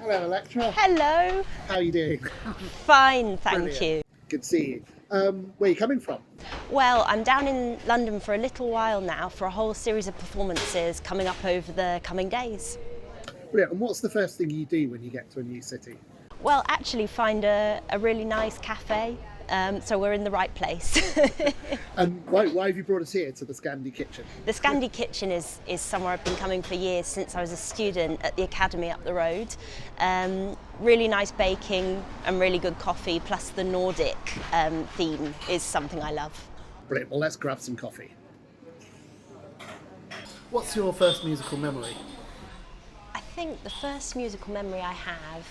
Hello, Electra. Hello. How are you doing? Fine, thank Brilliant. you. Good to see you. Where are you coming from? Well, I'm down in London for a little while now for a whole series of performances coming up over the coming days. Brilliant. And what's the first thing you do when you get to a new city? Well, actually find a really nice cafe, so we're in the right place. And why have you brought us here to the Scandi Kitchen? The Scandi Kitchen is somewhere I've been coming for years since I was a student at the academy up the road. Really nice baking and really good coffee, plus the Nordic theme is something I love. Brilliant. Well, let's grab some coffee. What's your first musical memory? I think the first musical memory I have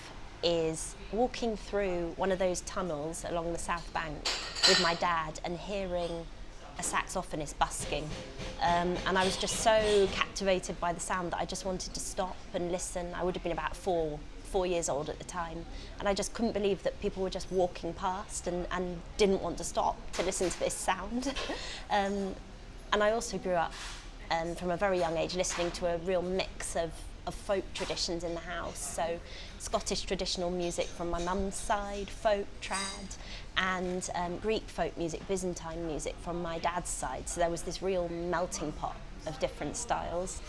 is walking through one of those tunnels along the Southbank with my dad and hearing a saxophonist busking. And I was just so captivated by the sound that I just wanted to stop and listen. I would have been about four years old at the time, and I just couldn't believe that people were just walking past and didn't want to stop to listen to this sound. And I also grew up from a very young age listening to a real mix of folk traditions in the house, so Scottish traditional music from my mum's side, folk, trad, and Greek folk music, Byzantine music from my dad's side, so there was this real melting pot of different styles.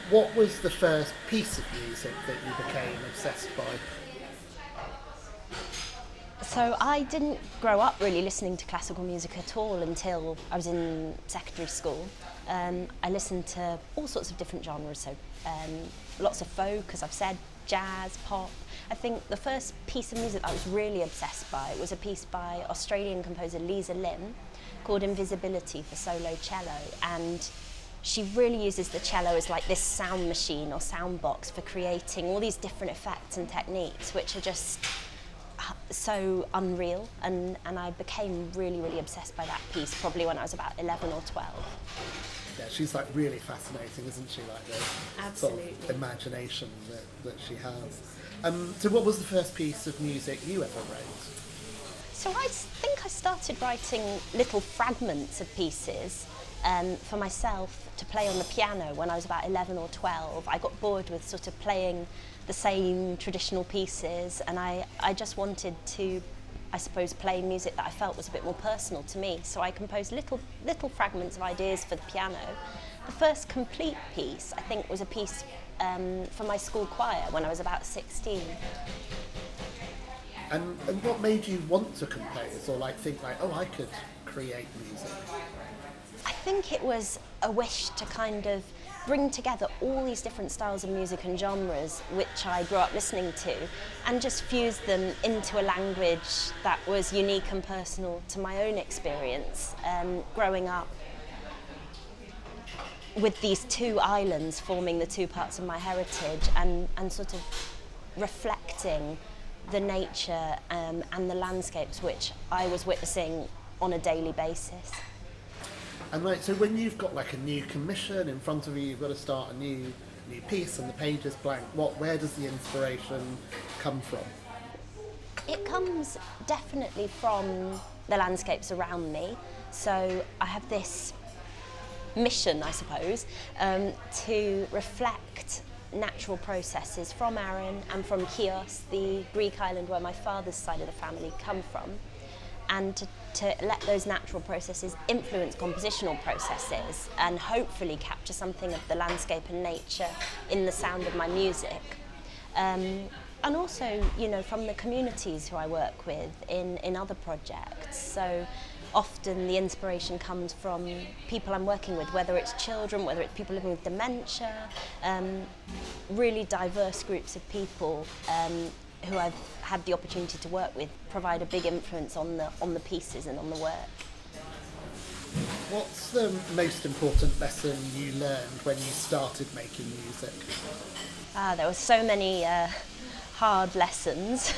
What was the first piece of music that you became obsessed by? So I didn't grow up really listening to classical music at all until I was in secondary school. I listened to all sorts of different genres, so lots of folk, as I've said, jazz, pop. I think the first piece of music I was really obsessed by was a piece by Australian composer Lisa Lim called Invisibility for solo cello, and she really uses the cello as like this sound machine or sound box for creating all these different effects and techniques which are just so unreal, and I became really obsessed by that piece probably when I was about 11 or 12. Yeah, she's like really fascinating, isn't she? Like the Absolutely. sort of imagination that she has. So what was the first piece of music you ever wrote? So I think I started writing little fragments of pieces for myself to play on the piano when I was about 11 or 12. I got bored with sort of playing the same traditional pieces, and I just wanted to, I suppose, play music that I felt was a bit more personal to me. So I composed little fragments of ideas for the piano. The first complete piece, I think, was a piece for my school choir when I was about 16. And what made you want to compose, or like think like, oh, I could create music? I think it was a wish to kind of bring together all these different styles of music and genres which I grew up listening to, and just fuse them into a language that was unique and personal to my own experience, growing up with these two islands forming the two parts of my heritage, and sort of reflecting the nature and the landscapes which I was witnessing on a daily basis. And like, so when you've got like a new commission in front of you, you've got to start a new piece and the page is blank, where does the inspiration come from? It comes definitely from the landscapes around me. So I have this mission, I suppose, to reflect natural processes from Arran and from Chios, the Greek island where my father's side of the family come from, and to let those natural processes influence compositional processes and hopefully capture something of the landscape and nature in the sound of my music. And also, you know, from the communities who I work with in other projects. So often the inspiration comes from people I'm working with, whether it's children, whether it's people living with dementia, really diverse groups of people who I've had the opportunity to work with provide a big influence on the pieces and on the work. What's the most important lesson you learned when you started making music? There were so many hard lessons.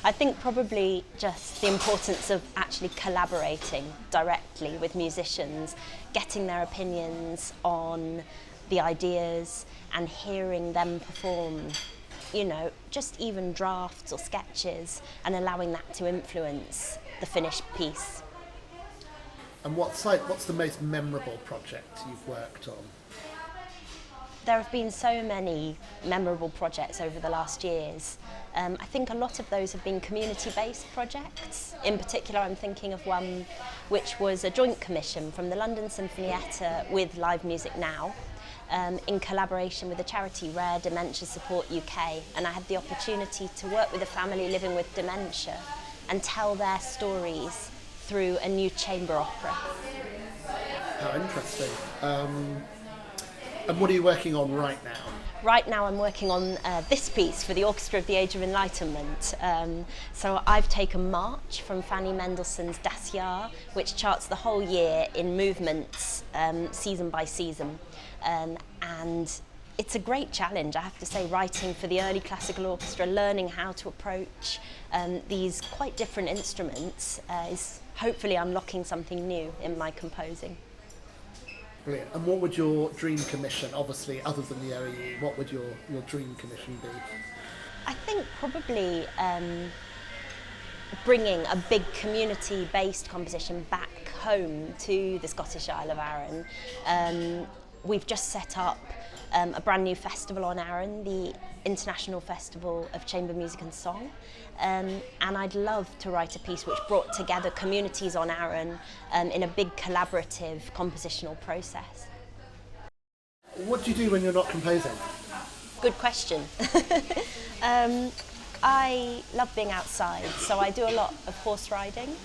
I think probably just the importance of actually collaborating directly with musicians, getting their opinions on the ideas and hearing them perform, you know, just even drafts or sketches, and allowing that to influence the finished piece. And what's the most memorable project you've worked on? there have been so many memorable projects over the last years. I think a lot of those have been community-based projects. In particular, I'm thinking of one which was a joint commission from the London Sinfonietta with Live Music Now, in collaboration with the charity Rare Dementia Support UK, and I had the opportunity to work with a family living with dementia and tell their stories through a new chamber opera. How interesting. And what are you working on right now? Right now I'm working on this piece for the Orchestra of the Age of Enlightenment. So I've taken March from Fanny Mendelssohn's Jahr, which charts the whole year in movements, season by season. And it's a great challenge, I have to say, writing for the early classical orchestra, learning how to approach these quite different instruments is hopefully unlocking something new in my composing. Brilliant. And what would your dream commission, obviously, other than the OEU, what would your dream commission be? I think probably bringing a big community-based composition back home to the Scottish Isle of Arran. We've just set up a brand new festival on Arran, the International Festival of Chamber Music and Song. And I'd love to write a piece which brought together communities on Arran in a big collaborative compositional process. What do you do when you're not composing? Good question. I love being outside, so I do a lot of horse riding.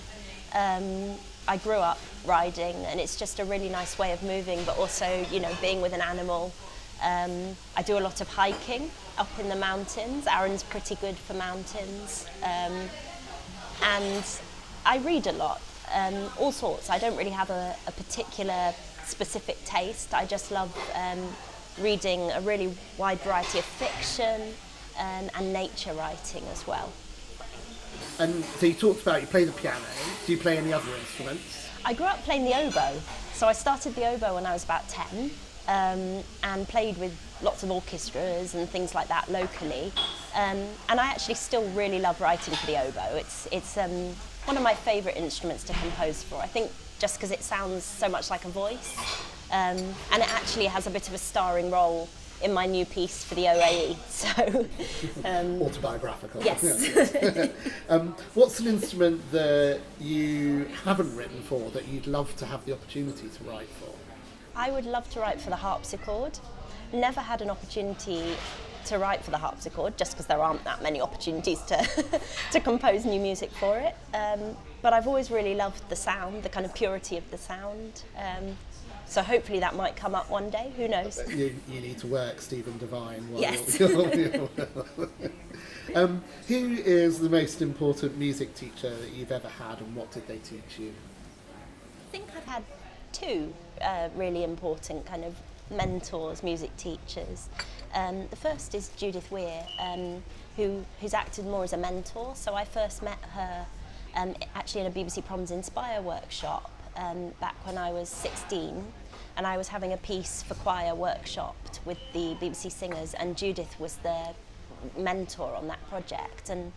I grew up riding, and it's just a really nice way of moving, but also, you know, being with an animal. I do a lot of hiking up in the mountains. Arran's pretty good for mountains. And I read a lot, all sorts. I don't really have a particular specific taste. I just love reading a really wide variety of fiction and nature writing as well. And so you talked about you play the piano. Do you play any other instruments? I grew up playing the oboe. So I started the oboe when I was about 10. And played with lots of orchestras and things like that locally. And I actually still really love writing for the oboe. It's one of my favourite instruments to compose for. I think just because it sounds so much like a voice. And it actually has a bit of a starring role in my new piece for the OAE. So, autobiographical. Yes. What's an instrument that you haven't written for that you'd love to have the opportunity to write for? I would love to write for the harpsichord. Never had an opportunity to write for the harpsichord, just because there aren't that many opportunities to compose new music for it. But I've always really loved the sound, the kind of purity of the sound. So hopefully that might come up one day, who knows? You need to work Stephen Devine. Yes. Who is the most important music teacher that you've ever had, and what did they teach you? I think I've had two really important kind of mentors, music teachers. The first is Judith Weir, who's acted more as a mentor. So I first met her actually in a BBC Proms Inspire workshop back when I was 16, and I was having a piece for choir workshopped with the BBC singers, and Judith was the mentor on that project. And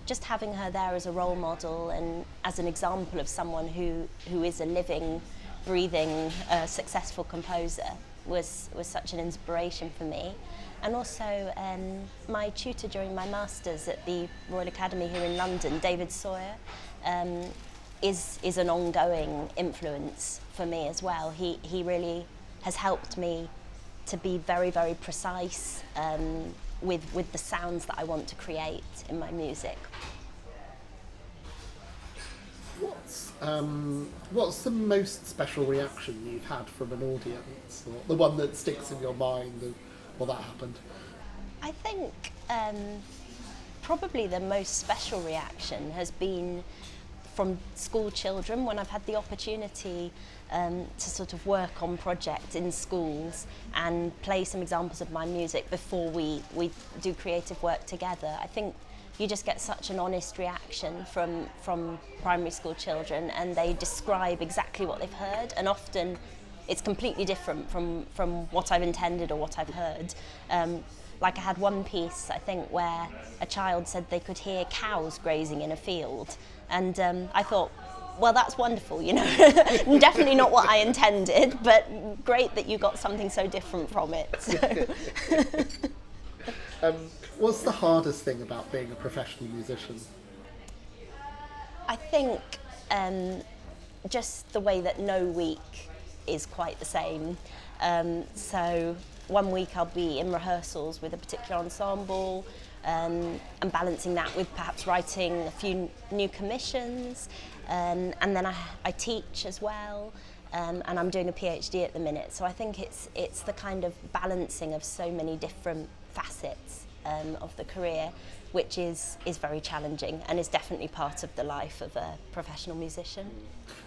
just having her there as a role model and as an example of someone who is a living, breathing, successful composer was such an inspiration for me. And also my tutor during my masters at the Royal Academy here in London, David Sawyer, is an ongoing influence for me as well. He really has helped me to be very, very precise with the sounds that I want to create in my music. What's the most special reaction you've had from an audience, or the one that sticks in your mind of, well, that happened? I think probably the most special reaction has been from school children when I've had the opportunity to sort of work on projects in schools and play some examples of my music before we do creative work together. I think you just get such an honest reaction from primary school children, and they describe exactly what they've heard, and often it's completely different from what I've intended or what I've heard. Like I had one piece, I think, where a child said they could hear cows grazing in a field, and I thought, Well, that's wonderful, you know. Definitely not what I intended, but great that you got something so different from it. So. What's the hardest thing about being a professional musician? I think just the way that no week is quite the same. So one week I'll be in rehearsals with a particular ensemble, and balancing that with perhaps writing a few new commissions, and then I teach as well, and I'm doing a PhD at the minute. So I think it's the kind of balancing of so many different facets of the career, which is very challenging and is definitely part of the life of a professional musician.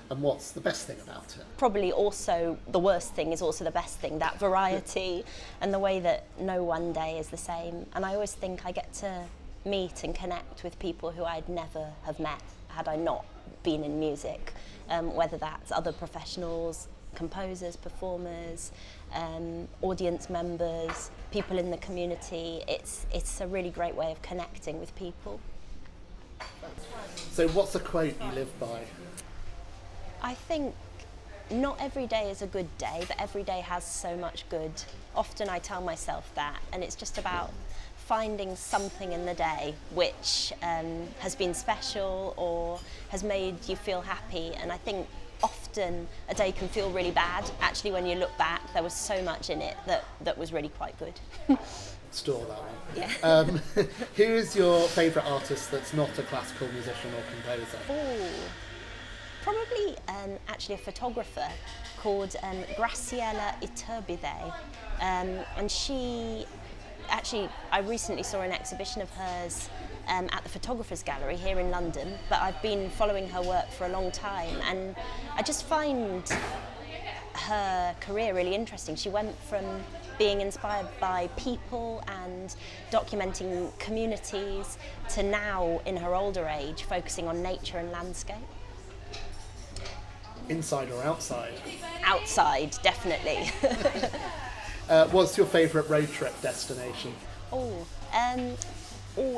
And what's the best thing about it? Probably also the worst thing is also the best thing, that variety and the way that no one day is the same. And I always think I get to meet and connect with people who I'd never have met had I not been in music, whether that's other professionals, composers, performers, audience members, people in the community. It's a really great way of connecting with people. So what's a quote you live by? I think not every day is a good day, but every day has so much good. Often I tell myself that, and it's just about finding something in the day which has been special or has made you feel happy. And I think often a day can feel really bad. Actually, when you look back, there was so much in it that was really quite good. Store that one. Yeah. Who is your favourite artist that's not a classical musician or composer? Oh, probably actually a photographer called Graciela Iturbide, and she actually, I recently saw an exhibition of hers at the Photographers Gallery here in London, but I've been following her work for a long time, and I just find her career really interesting. She went from being inspired by people and documenting communities to now, in her older age, focusing on nature and landscape. Inside or outside? Outside, definitely. What's your favourite road trip destination?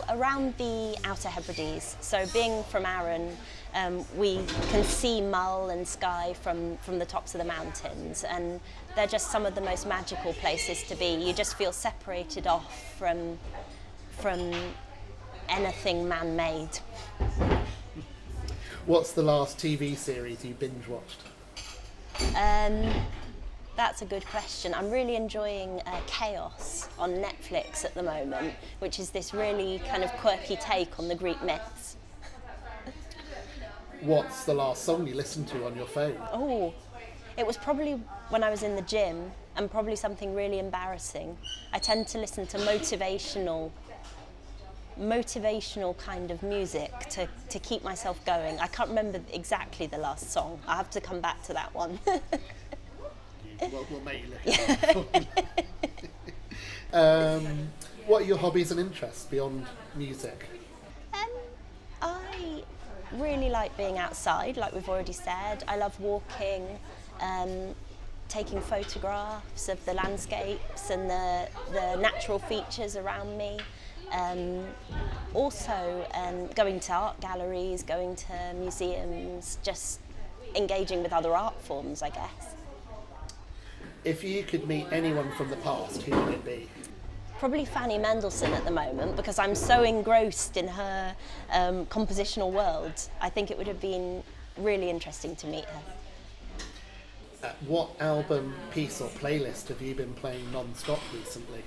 Around the Outer Hebrides. So being from Arran, we can see Mull and Skye from the tops of the mountains, and they're just some of the most magical places to be. You just feel separated off from anything man-made. What's the last TV series you binge-watched? That's a good question. I'm really enjoying Chaos on Netflix at the moment, which is this really kind of quirky take on the Greek myths. What's the last song you listened to on your phone? Oh, it was probably when I was in the gym, and probably something really embarrassing. I tend to listen to motivational kind of music to keep myself going. I can't remember exactly the last song. I have to come back to that one. We'll make you look it up. What are your hobbies and interests beyond music? I really like being outside, like we've already said. I love walking, taking photographs of the landscapes and the natural features around me. Also going to art galleries, going to museums, just engaging with other art forms, I guess. If you could meet anyone from the past, who would it be? Probably Fanny Mendelssohn at the moment, because I'm so engrossed in her compositional world. I think it would have been really interesting to meet her. What album, piece or playlist have you been playing non-stop recently?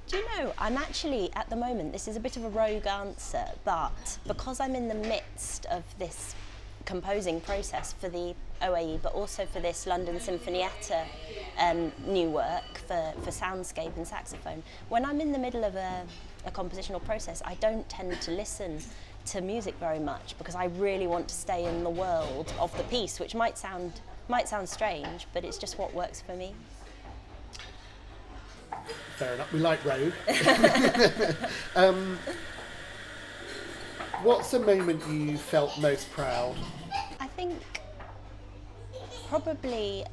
Do you know, I'm actually, at the moment, this is a bit of a rogue answer, but because I'm in the midst of this composing process for the OAE, but also for this London Sinfonietta new work for soundscape and saxophone, when I'm in the middle of a compositional process, I don't tend to listen to music very much, because I really want to stay in the world of the piece, which might sound strange, but it's just what works for me. Fair enough, we like rogue. What's a moment you felt most proud? I think probably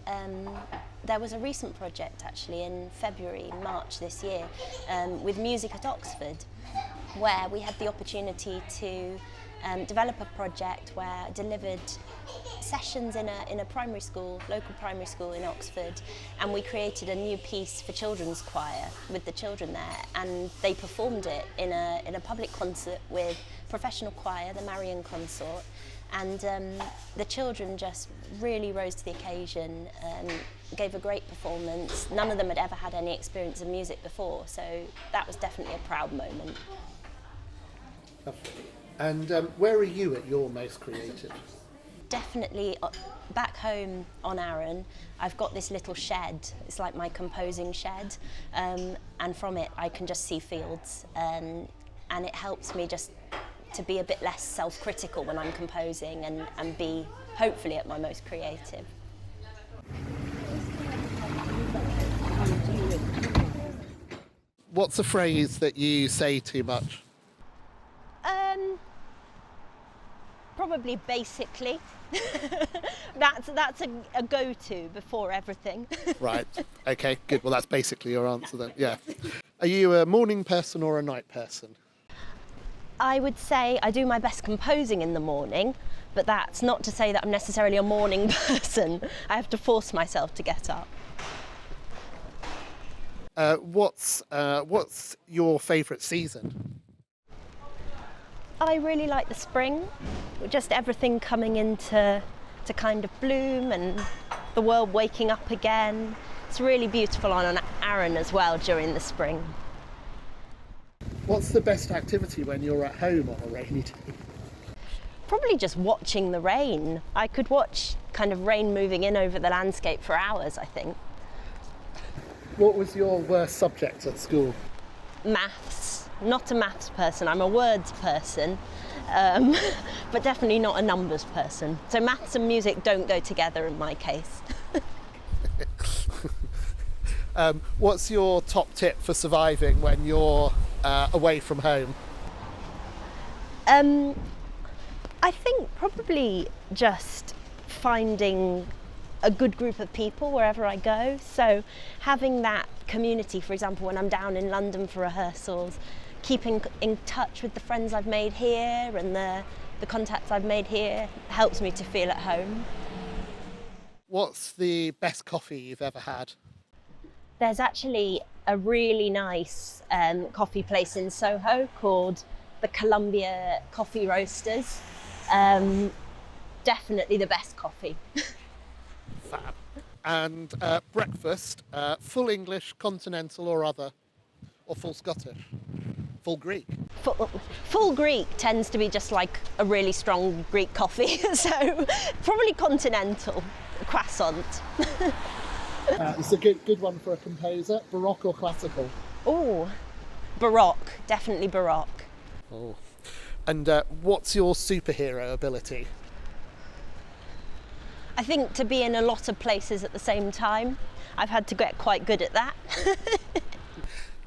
there was a recent project actually in March this year with Music at Oxford, where we had the opportunity to developer project where I delivered sessions in a primary school, local primary school in Oxford, and we created a new piece for children's choir with the children there, and they performed it in a public concert with professional choir, the Marian Consort, and the children just really rose to the occasion, gave a great performance. None of them had ever had any experience of music before, so that was definitely a proud moment. And where are you at your most creative? Definitely back home on Arran, I've got this little shed. It's like my composing shed, and from it I can just see fields, and it helps me just to be a bit less self-critical when I'm composing and be hopefully at my most creative. What's a phrase that you say too much? Probably basically. That's a go-to before everything. Right, okay, good. Well, that's basically your answer then, yeah. Are you a morning person or a night person? I would say I do my best composing in the morning, but that's not to say that I'm necessarily a morning person. I have to force myself to get up. What's your favourite season? I really like the spring, just everything coming into kind of bloom and the world waking up again. It's really beautiful on Arran as well during the spring. What's the best activity when you're at home on a rainy day? Probably just watching the rain. I could watch kind of rain moving in over the landscape for hours, I think. What was your worst subject at school? Maths. Not a maths person, I'm a words person, but definitely not a numbers person. So maths and music don't go together in my case. What's your top tip for surviving when you're away from home? I think probably just finding a good group of people wherever I go. So having that community, for example, when I'm down in London for rehearsals, keeping in touch with the friends I've made here and the contacts I've made here helps me to feel at home. What's the best coffee you've ever had? There's actually a really nice coffee place in Soho called the Columbia Coffee Roasters. Definitely the best coffee. Fab. And breakfast, full English, continental or other? Or full Scottish? Full Greek? Full Greek tends to be just like a really strong Greek coffee, so probably continental, croissant. It's a good one for a composer. Baroque or classical? Oh, Baroque, definitely Baroque. Oh. And what's your superhero ability? I think to be in a lot of places at the same time. I've had to get quite good at that.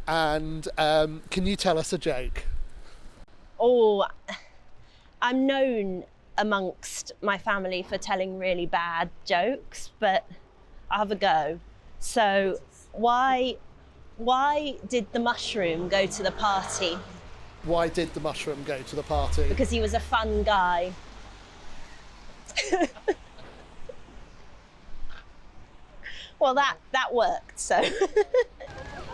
And can you tell us a joke? Oh, I'm known amongst my family for telling really bad jokes, but I'll have a go. So why did the mushroom go to the party? Why did the mushroom go to the party? Because he was a fun guy. Well, that worked, so.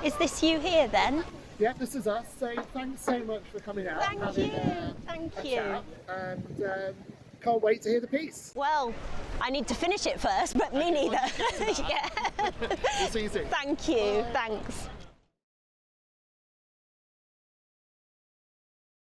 Is this you here then? Yeah, this is us. So thanks so much for coming out. Thank you. Thank you. Chat, and can't wait to hear the piece. Well, I need to finish it first, but me neither. Yeah. We'll see you soon. Thank you. Thanks.